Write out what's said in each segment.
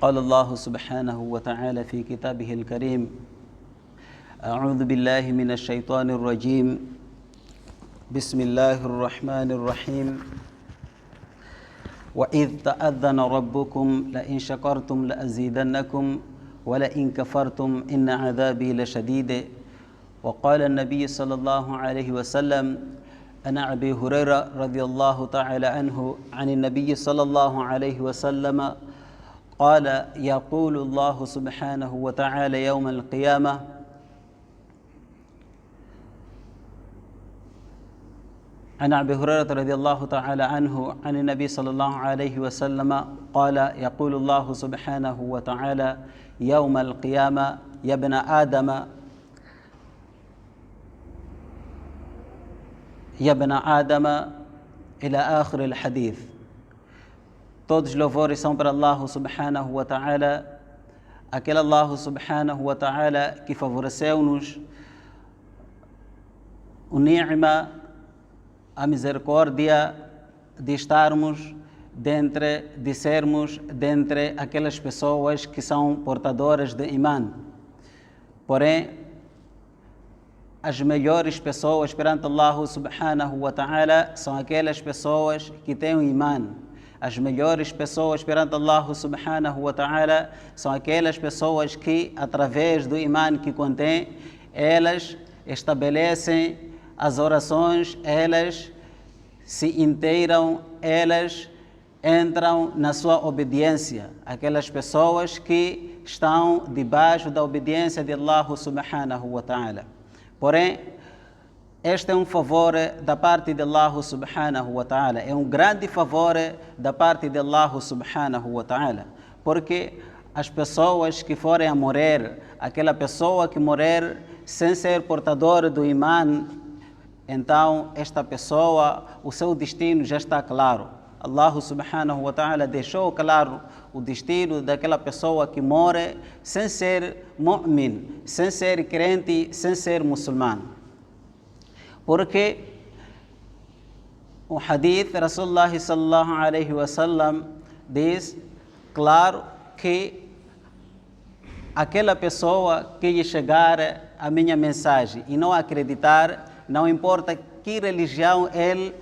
قال الله سبحانه وتعالى في كتابه الكريم: أعوذ بالله من الشيطان الرجيم. بسم الله الرحمن الرحيم. وإذ تأذن ربكم لئن شكرتم لأزيدنكم ولئن كفرتم إن عذابي لشديد. وقال النبي صلى الله عليه وسلم: عن أبي هريرة رضي الله تعالى عنه عن النبي صلى الله عليه وسلم قال: يقول الله سبحانه وتعالى يوم القيامة: عن أبي هريرة رضي الله تعالى عنه عن النبي صلى الله عليه وسلم قال: يقول الله سبحانه وتعالى يوم القيامة: يا ابن آدم يا ابن آدم إلى آخر الحديث. Todos os louvores são para Allah subhanahu wa ta'ala, aquele Allah subhanahu wa ta'ala que favoreceu-nos o ni'ma, a misericórdia de estarmos de sermos dentre aquelas pessoas que são portadoras de imã. Porém, as melhores pessoas perante Allah subhanahu wa ta'ala são aquelas pessoas que têm o imã. As melhores pessoas perante Allah subhanahu wa ta'ala são aquelas pessoas que, através do imã que contém, elas estabelecem as orações, elas se inteiram, elas entram na sua obediência. Aquelas pessoas que estão debaixo da obediência de Allah subhanahu wa ta'ala. Porém, este é um favor da parte de Allah subhanahu wa ta'ala. É um grande favor da parte de Allah subhanahu wa ta'ala. Porque as pessoas que forem a morrer, aquela pessoa que morrer sem ser portadora do imã, então esta pessoa, o seu destino já está claro. Allah subhanahu wa ta'ala deixou claro o destino daquela pessoa que morre sem ser mu'min, sem ser crente, sem ser muçulmano. Porque o hadith Rasulullah sallallahu alaihi wasallam diz claro que aquela pessoa que lhe chegar a minha mensagem e não acreditar, não importa que religião ele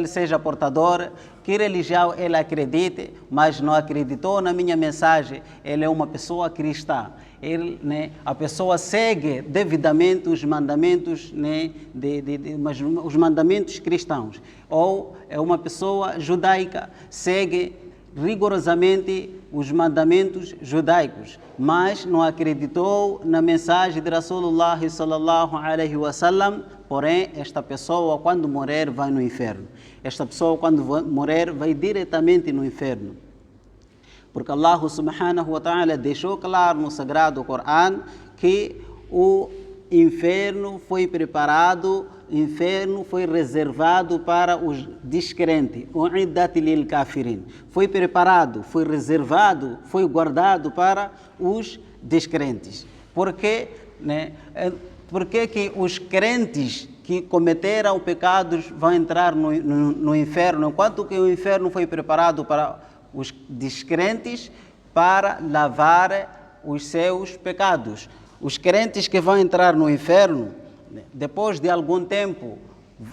seja portador, que religião ele acredite, mas não acreditou na minha mensagem, ele é uma pessoa cristã. A pessoa segue devidamente os mandamentos, os mandamentos cristãos. Ou é uma pessoa judaica, segue rigorosamente os mandamentos judaicos, mas não acreditou na mensagem de Rasulullah sallallahu alaihi wasallam. Porém, esta pessoa, quando morrer, vai no inferno. Esta pessoa, quando morrer, vai diretamente no inferno. Porque Allah subhanahu wa ta'ala deixou claro no Sagrado Corão que o inferno foi preparado, o inferno foi reservado para os descrentes. U'iddat lil kafirin. Foi preparado, foi reservado, foi guardado para os descrentes. Por quê? Por que os crentes que cometeram pecados vão entrar no inferno, enquanto que o inferno foi preparado para os descrentes para lavar os seus pecados? Os crentes que vão entrar no inferno, depois de algum tempo,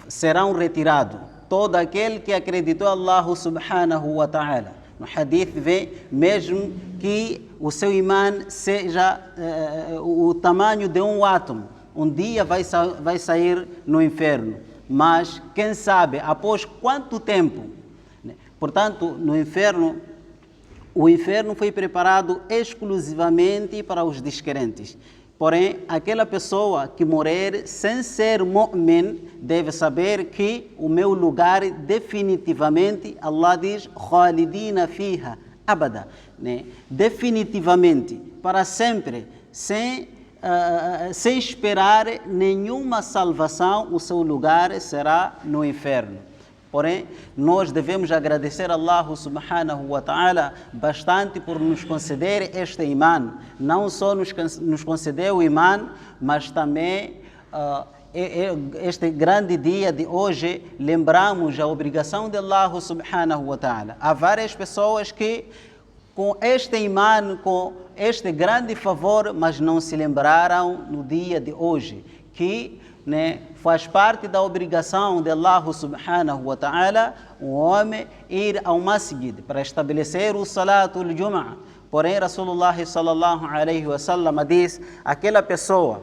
serão retirados. Todo aquele que acreditou Allah subhanahu wa ta'ala. No hadith vem mesmo que o seu imã seja o tamanho de um átomo. Um dia vai sair no inferno. Mas quem sabe após quanto tempo? Portanto, o inferno foi preparado exclusivamente para os descrentes. Porém, aquela pessoa que morrer sem ser mu'min deve saber que o meu lugar definitivamente, Allah diz, khalidina fiha abada, definitivamente, para sempre, sem esperar nenhuma salvação, o seu lugar será no inferno. Porém, nós devemos agradecer a Allah subhanahu wa ta'ala bastante por nos conceder este imã. Não só nos concedeu o imã, mas também este grande dia de hoje lembramos a obrigação de Allah subhanahu wa ta'ala. Há várias pessoas que com este imã, com este grande favor, mas não se lembraram no dia de hoje, que faz parte da obrigação de Allah subhanahu wa ta'ala, o homem ir ao masjid para estabelecer o salatul jum'ah. Porém, Rasulullah sallallahu alaihi wa sallam diz, aquela pessoa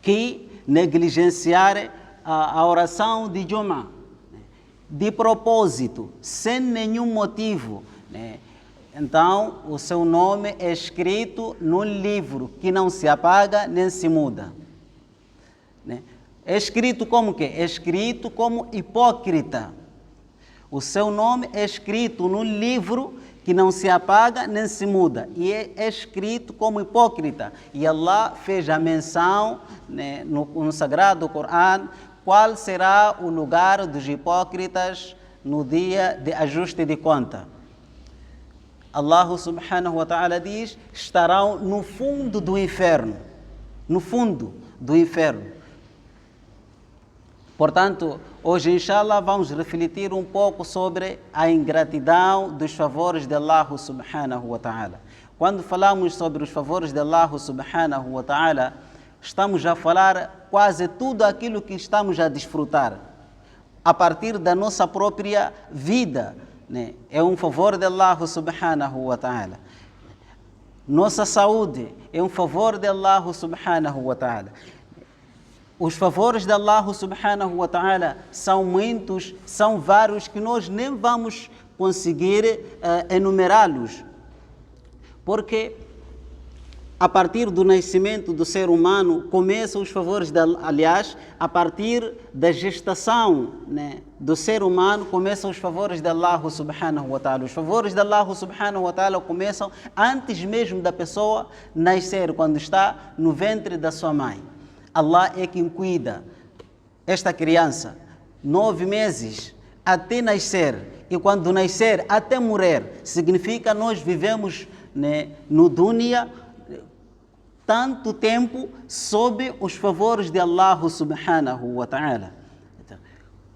que negligenciar a oração de Jum'ah, de propósito, sem nenhum motivo, então o seu nome é escrito num livro que não se apaga nem se muda. É escrito como que? É escrito como hipócrita. O seu nome é escrito num livro que não se apaga nem se muda, e é escrito como hipócrita. E Allah fez a menção no Sagrado Corão, qual será o lugar dos hipócritas no dia de ajuste de conta. Allah subhanahu wa ta'ala diz, estarão no fundo do inferno. No fundo do inferno. Portanto, hoje, inshallah, vamos refletir um pouco sobre a ingratidão dos favores de Allah subhanahu wa ta'ala. Quando falamos sobre os favores de Allah subhanahu wa ta'ala, estamos a falar quase tudo aquilo que estamos a desfrutar, a partir da nossa própria vida. É um favor de Allah subhanahu wa ta'ala. Nossa saúde é um favor de Allah subhanahu wa ta'ala. Os favores de Allah subhanahu wa ta'ala são muitos, são vários, que nós nem vamos conseguir enumerá-los. Porque a partir do nascimento do ser humano, começam os favores, aliás, a partir da gestação do ser humano, começam os favores de Allah subhanahu wa ta'ala. Os favores de Allah subhanahu wa ta'ala começam antes mesmo da pessoa nascer, quando está no ventre da sua mãe. Allah é quem cuida esta criança 9 meses até nascer, e quando nascer até morrer, significa nós vivemos no dunya tanto tempo sob os favores de Allah subhanahu wa ta'ala.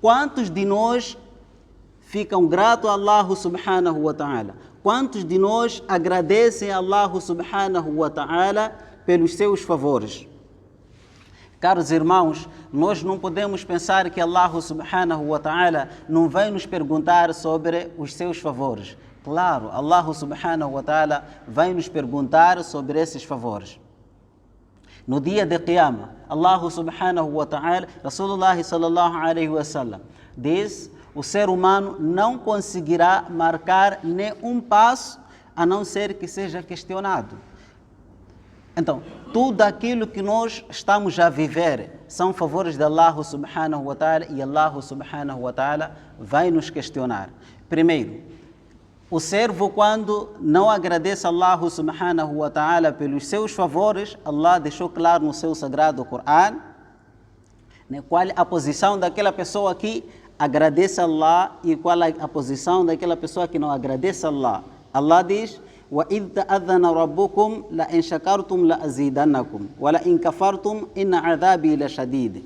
Quantos de nós ficam gratos a Allah subhanahu wa ta'ala? Quantos de nós agradecem a Allah subhanahu wa ta'ala pelos seus favores? Caros irmãos, nós não podemos pensar que Allah subhanahu wa ta'ala não vai nos perguntar sobre os seus favores. Claro, Allah subhanahu wa ta'ala vai nos perguntar sobre esses favores. No dia de Qiyamah, Allah subhanahu wa ta'ala, Rasulullah sallallahu alaihi wa sallam, diz, o ser humano não conseguirá marcar nem um passo a não ser que seja questionado. Então, tudo aquilo que nós estamos a viver são favores de Allah subhanahu wa ta'ala, e Allah subhanahu wa ta'ala vai nos questionar. Primeiro, o servo, quando não agradece a Allah subhanahu wa ta'ala pelos seus favores, Allah deixou claro no seu sagrado Corão qual é a posição daquela pessoa que agradece a Allah e qual é a posição daquela pessoa que não agradece a Allah. Allah diz, وَإِذْ تَأَذَّنَ رَبُّكُمْ لَإِنْ شَكَرْتُمْ لَأَزِيدَنَّكُمْ وَلَإِنْ كَفَرْتُمْ إِنَّ عَذَابِي لَشَدِيدٌ.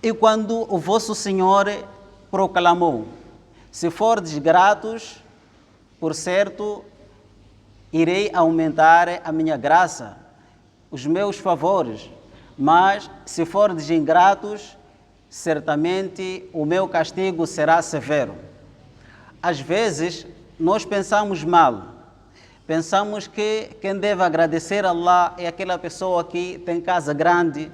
E quando o vosso Senhor proclamou, se fordes gratos, por certo, irei aumentar a minha graça, os meus favores, mas se fordes ingratos, certamente o meu castigo será severo. Às vezes, nós pensamos mal. Pensamos que quem deve agradecer a Allah é aquela pessoa que tem casa grande,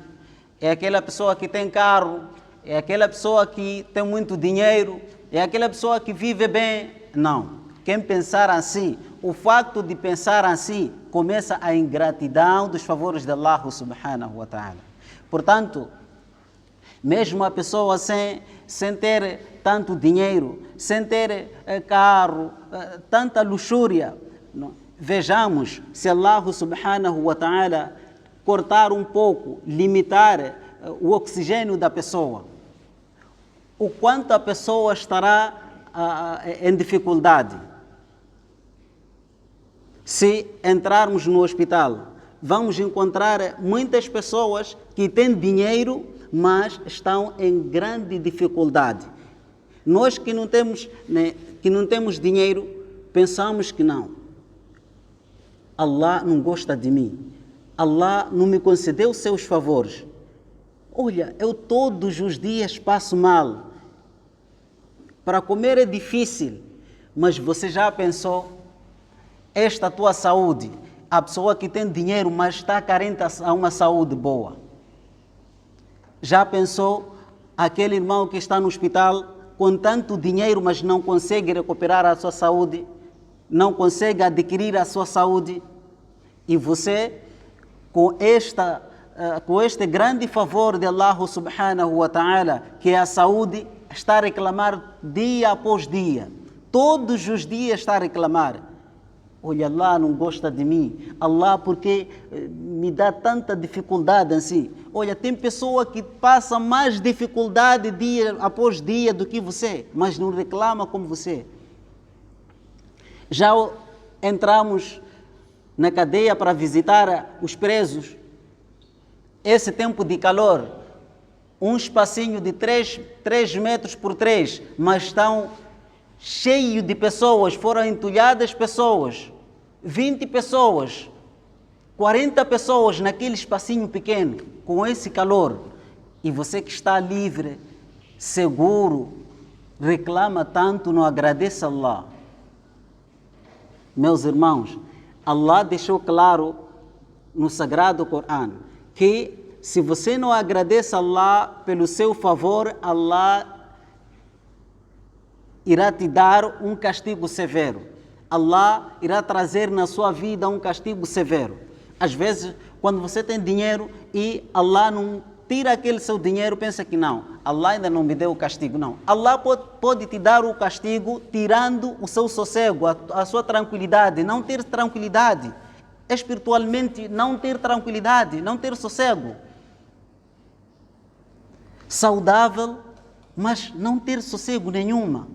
é aquela pessoa que tem carro, é aquela pessoa que tem muito dinheiro, é aquela pessoa que vive bem. Não. Quem pensar assim, o facto de pensar assim, começa a ingratidão dos favores de Allah subhanahu wa ta'ala. Portanto, mesmo a pessoa sem ter tanto dinheiro, sem ter carro, tanta luxúria, vejamos, se Allah subhanahu wa ta'ala cortar um pouco, limitar o oxigênio da pessoa, o quanto a pessoa estará em dificuldade. Se entrarmos no hospital, vamos encontrar muitas pessoas que têm dinheiro, mas estão em grande dificuldade. Nós que não temos dinheiro, pensamos que não. Allah não gosta de mim. Allah não me concedeu seus favores. Olha, eu todos os dias passo mal. Para comer é difícil. Mas você já pensou? Esta tua saúde, a pessoa que tem dinheiro, mas está carente a uma saúde boa. Já pensou aquele irmão que está no hospital com tanto dinheiro, mas não consegue recuperar a sua saúde, não consegue adquirir a sua saúde? E você, com este grande favor de Allah subhanahu wa ta'ala, que é a saúde, está a reclamar dia após dia. Todos os dias está a reclamar. Olha, Allah não gosta de mim. Allah, porque me dá tanta dificuldade assim. Olha, tem pessoa que passa mais dificuldade dia após dia do que você, mas não reclama como você. Já entramos na cadeia para visitar os presos. Esse tempo de calor, um espacinho de 3 metros por 3, mas estão cheio de pessoas, foram entulhadas pessoas, 20 pessoas, 40 pessoas naquele espacinho pequeno, com esse calor. E você que está livre, seguro, reclama tanto, não agradece a Allah. Meus irmãos, Allah deixou claro no Sagrado Corão que se você não agradece a Allah pelo seu favor, Allah irá te dar um castigo severo. Allah irá trazer na sua vida um castigo severo. Às vezes, quando você tem dinheiro e Allah não tira aquele seu dinheiro, pensa que não, Allah ainda não me deu o castigo. Não, Allah pode te dar o castigo tirando o seu sossego, a sua tranquilidade, não ter tranquilidade. Espiritualmente, não ter tranquilidade, não ter sossego. Saudável, mas não ter sossego nenhuma.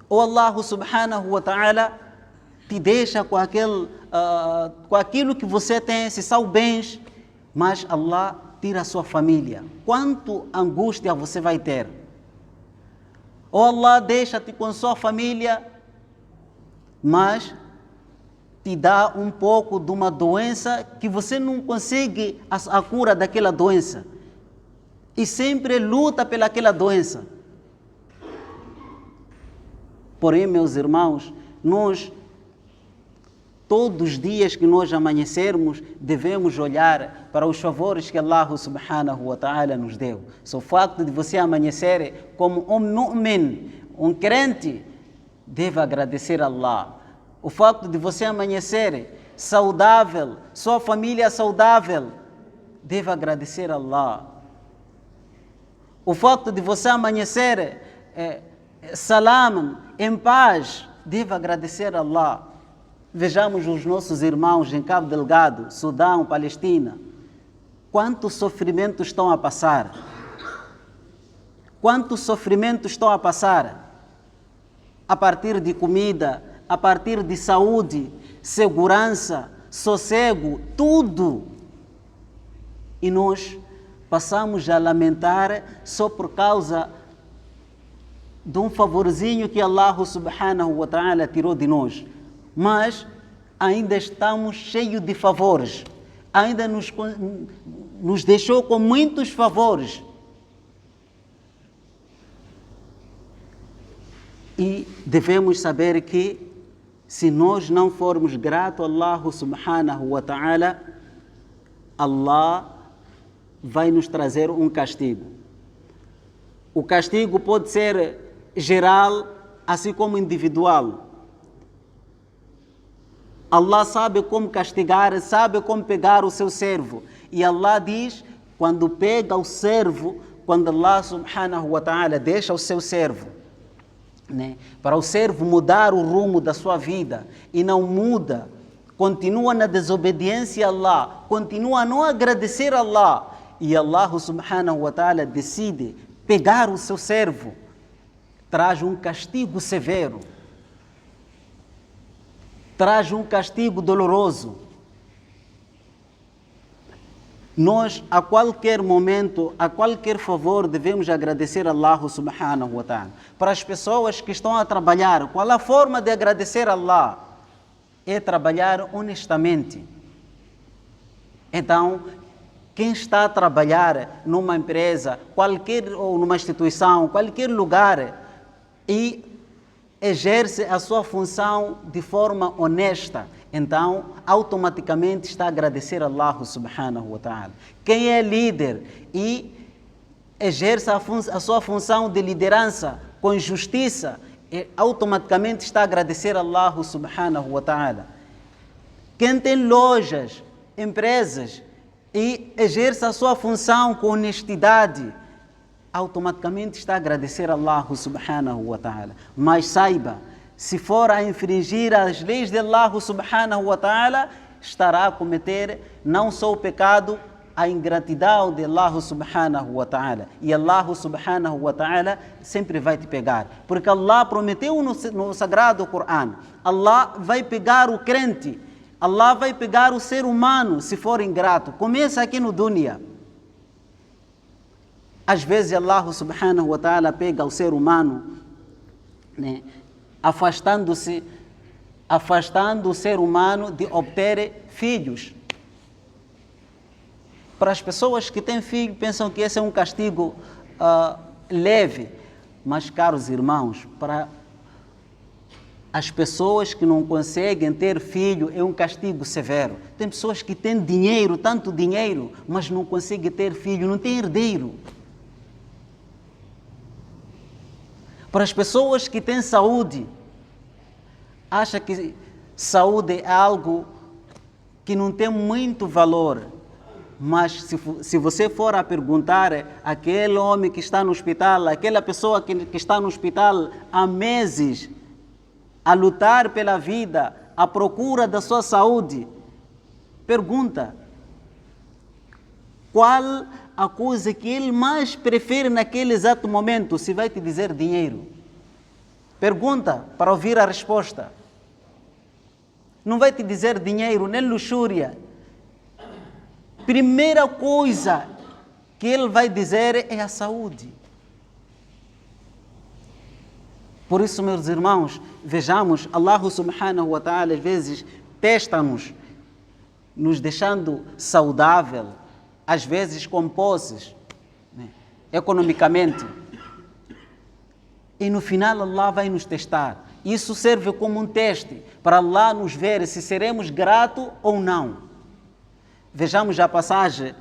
Ou Allah subhanahu wa ta'ala te deixa com aquilo que você tem, se são bens, mas Allah tira a sua família. Quanto angústia você vai ter? Ou Allah deixa-te com sua família, mas te dá um pouco de uma doença que você não consegue a cura daquela doença. E sempre luta pelaquela doença. Porém, meus irmãos, nós, todos os dias que nós amanhecermos, devemos olhar para os favores que Allah subhanahu wa ta'ala nos deu. Só o facto de você amanhecer como um mu'min, um crente, deve agradecer a Allah. O facto de você amanhecer saudável, sua família saudável, deve agradecer a Allah. O facto de você amanhecer salam, em paz, deve agradecer a Allah. Vejamos os nossos irmãos em Cabo Delgado, Sudão, Palestina. Quantos sofrimentos estão a passar? Quantos sofrimentos estão a passar? A partir de comida, a partir de saúde, segurança, sossego, tudo. E nós passamos a lamentar só por causa de um favorzinho que Allah subhanahu wa ta'ala tirou de nós. Mas ainda estamos cheios de favores. Ainda nos deixou com muitos favores. E devemos saber que se nós não formos gratos a Allah subhanahu wa ta'ala, Allah vai nos trazer um castigo. O castigo pode ser geral, assim como individual. Allah sabe como castigar, sabe como pegar o seu servo. E Allah diz, quando pega o servo, quando Allah subhanahu wa ta'ala deixa o seu servo, né, para o servo mudar o rumo da sua vida, e não muda, continua na desobediência a Allah, continua a não agradecer a Allah, e Allah subhanahu wa ta'ala decide pegar o seu servo, traz um castigo severo, traz um castigo doloroso. Nós, a qualquer momento, a qualquer favor, devemos agradecer a Allah subhanahu wa ta'ala. Para as pessoas que estão a trabalhar, qual a forma de agradecer a Allah? É trabalhar honestamente. Então, quem está a trabalhar numa empresa, qualquer, ou numa instituição, qualquer lugar, e exerce a sua função de forma honesta, então automaticamente está a agradecer a Allah subhanahu wa ta'ala. Quem é líder e exerce a sua função de liderança com justiça, automaticamente está a agradecer a Allah subhanahu wa ta'ala. Quem tem lojas, empresas e exerce a sua função com honestidade, automaticamente está a agradecer a Allah subhanahu wa ta'ala. Mas saiba, se for a infringir as leis de Allah subhanahu wa ta'ala, estará a cometer não só o pecado, a ingratidão de Allah subhanahu wa ta'ala. E Allah subhanahu wa ta'ala sempre vai te pegar. Porque Allah prometeu no Sagrado Corão, Allah vai pegar o crente, Allah vai pegar o ser humano se for ingrato. Começa aqui no dunya. Às vezes Allah subhanahu wa ta'ala pega o ser humano, né, afastando o ser humano de obter filhos. Para as pessoas que têm filho, pensam que esse é um castigo leve. Mas, caros irmãos, para as pessoas que não conseguem ter filho, é um castigo severo. Tem pessoas que têm dinheiro, tanto dinheiro, mas não conseguem ter filho, não têm herdeiro. Para as pessoas que têm saúde, acha que saúde é algo que não tem muito valor. Mas se você for a perguntar aquele homem que está no hospital, aquela pessoa que está no hospital há meses, a lutar pela vida, à procura da sua saúde, pergunta qual a coisa que ele mais prefere naquele exato momento, se vai te dizer dinheiro. Pergunta para ouvir a resposta. Não vai te dizer dinheiro, nem luxúria. Primeira coisa que ele vai dizer é a saúde. Por isso, meus irmãos, vejamos, Allah subhanahu wa ta'ala às vezes testa-nos, nos deixando saudável, às vezes com posses, né, economicamente. E no final Allah vai nos testar. Isso serve como um teste para Allah nos ver se seremos gratos ou não. Vejamos a passagem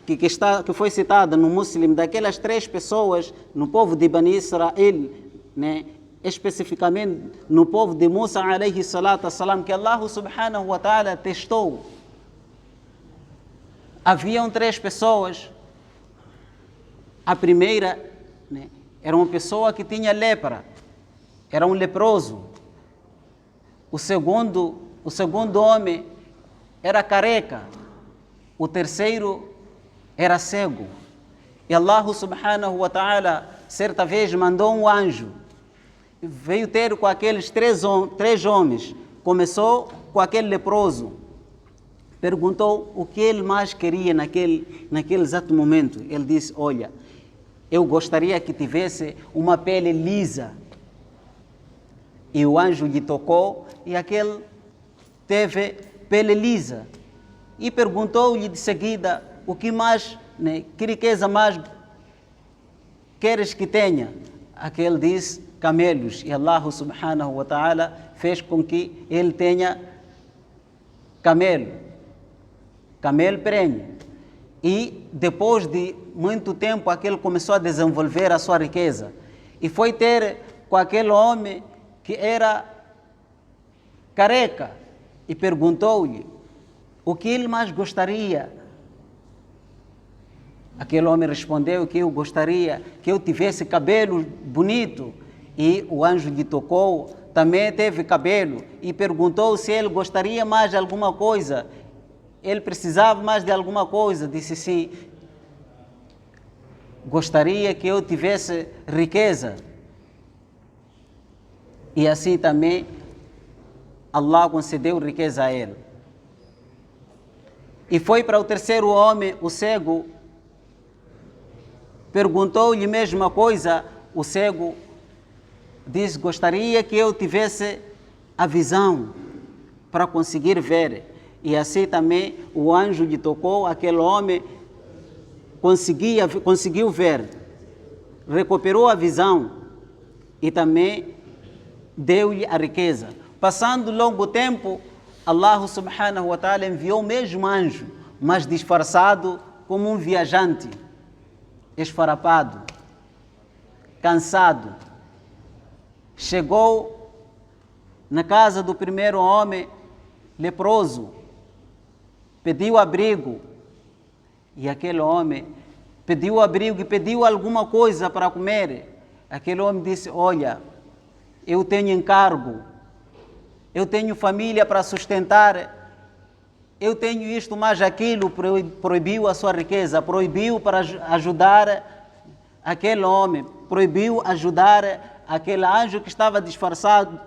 que foi citada no Muslim, daquelas 3 pessoas no povo de Bani Israel, né, especificamente no povo de Musa alayhi salatu wassalam, que Allah subhanahu wa ta'ala testou. Haviam 3 pessoas. A primeira, né, era uma pessoa que tinha lepra, era um leproso. O segundo homem era careca. O terceiro era cego. E Allah subhanahu wa ta'ala certa vez mandou um anjo. Veio ter com aqueles 3 homens. Começou com aquele leproso. Perguntou o que ele mais queria naquele exato momento. Ele disse, olha, eu gostaria que tivesse uma pele lisa. E o anjo lhe tocou e aquele teve pele lisa. E perguntou-lhe de seguida, o que mais, né, que riqueza mais queres que tenha? Aquele disse, camelos. E Allah subhanahu wa ta'ala fez com que ele tenha camelo prenhe. E depois de muito tempo, aquele começou a desenvolver a sua riqueza. E foi ter com aquele homem que era careca e perguntou-lhe o que ele mais gostaria. Aquele homem respondeu que eu gostaria que eu tivesse cabelo bonito. E o anjo lhe tocou, também teve cabelo e perguntou se ele gostaria mais de alguma coisa. Ele precisava mais de alguma coisa. Disse sim, gostaria que eu tivesse riqueza. E assim também Allah concedeu riqueza a ele. E foi para o terceiro homem, o cego, perguntou-lhe a mesma coisa. O cego disse: gostaria que eu tivesse a visão para conseguir ver. E assim também o anjo lhe tocou, aquele homem conseguiu ver, recuperou a visão e também deu-lhe a riqueza. Passando longo tempo, Allah subhanahu wa ta'ala enviou o mesmo anjo, mas disfarçado como um viajante, esfarrapado, cansado. Chegou na casa do primeiro homem leproso, pediu abrigo, e aquele homem pediu abrigo e pediu alguma coisa para comer. Aquele homem disse: olha, eu tenho encargo, eu tenho família para sustentar, eu tenho isto mais aquilo. Proibiu a sua riqueza, proibiu para ajudar aquele homem, proibiu ajudar aquele anjo que estava disfarçado.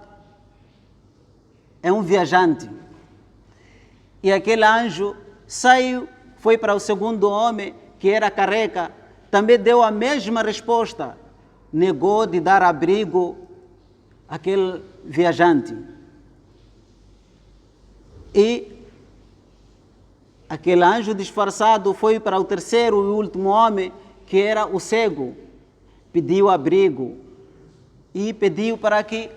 É um viajante. E aquele anjo saiu, foi para o segundo homem, que era careca, também deu a mesma resposta, negou de dar abrigo àquele viajante. E aquele anjo disfarçado foi para o terceiro e último homem, que era o cego, pediu abrigo e pediu para que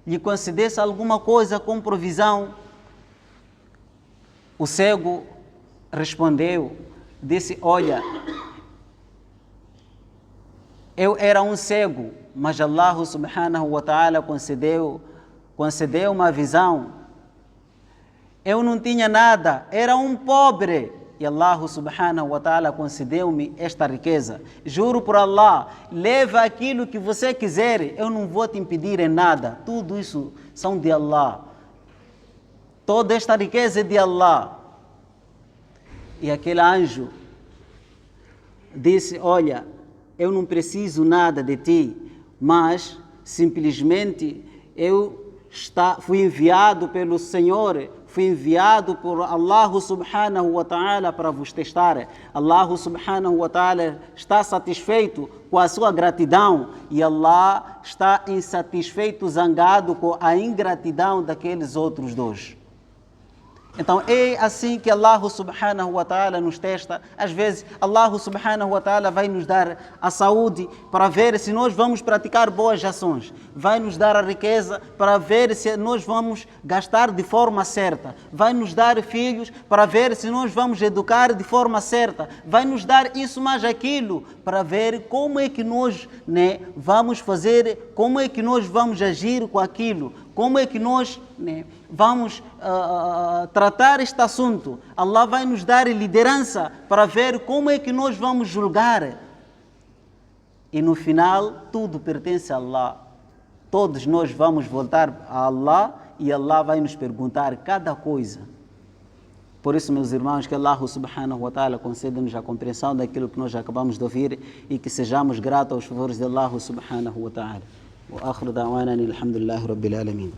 lhe concedesse alguma coisa com provisão. O cego respondeu, disse: olha, eu era um cego, mas Allah subhanahu wa ta'ala concedeu uma visão. Eu não tinha nada, era um pobre, e Allah subhanahu wa ta'ala concedeu-me esta riqueza. Juro por Allah, leva aquilo que você quiser, eu não vou te impedir em nada. Tudo isso são de Allah. Toda esta riqueza é de Allah. E aquele anjo disse: olha, eu não preciso nada de ti, mas simplesmente fui enviado pelo Senhor, fui enviado por Allah subhanahu wa ta'ala para vos testar. Allah subhanahu wa ta'ala está satisfeito com a sua gratidão e Allah está insatisfeito, zangado com a ingratidão daqueles outros dois. Então é assim que Allah subhanahu wa ta'ala nos testa. Às vezes Allah subhanahu wa ta'ala vai nos dar a saúde para ver se nós vamos praticar boas ações. Vai nos dar a riqueza para ver se nós vamos gastar de forma certa. Vai nos dar filhos para ver se nós vamos educar de forma certa. Vai nos dar isso mais aquilo para ver como é que nós vamos fazer, como é que nós vamos agir com aquilo. Como é que nós vamos tratar este assunto? Allah vai nos dar liderança para ver como é que nós vamos julgar. E no final, tudo pertence a Allah. Todos nós vamos voltar a Allah e Allah vai nos perguntar cada coisa. Por isso, meus irmãos, que Allah subhanahu wa ta'ala conceda-nos a compreensão daquilo que nós acabamos de ouvir e que sejamos gratos aos favores de Allah subhanahu wa ta'ala. وآخر دعوانا الحمد لله رب العالمين.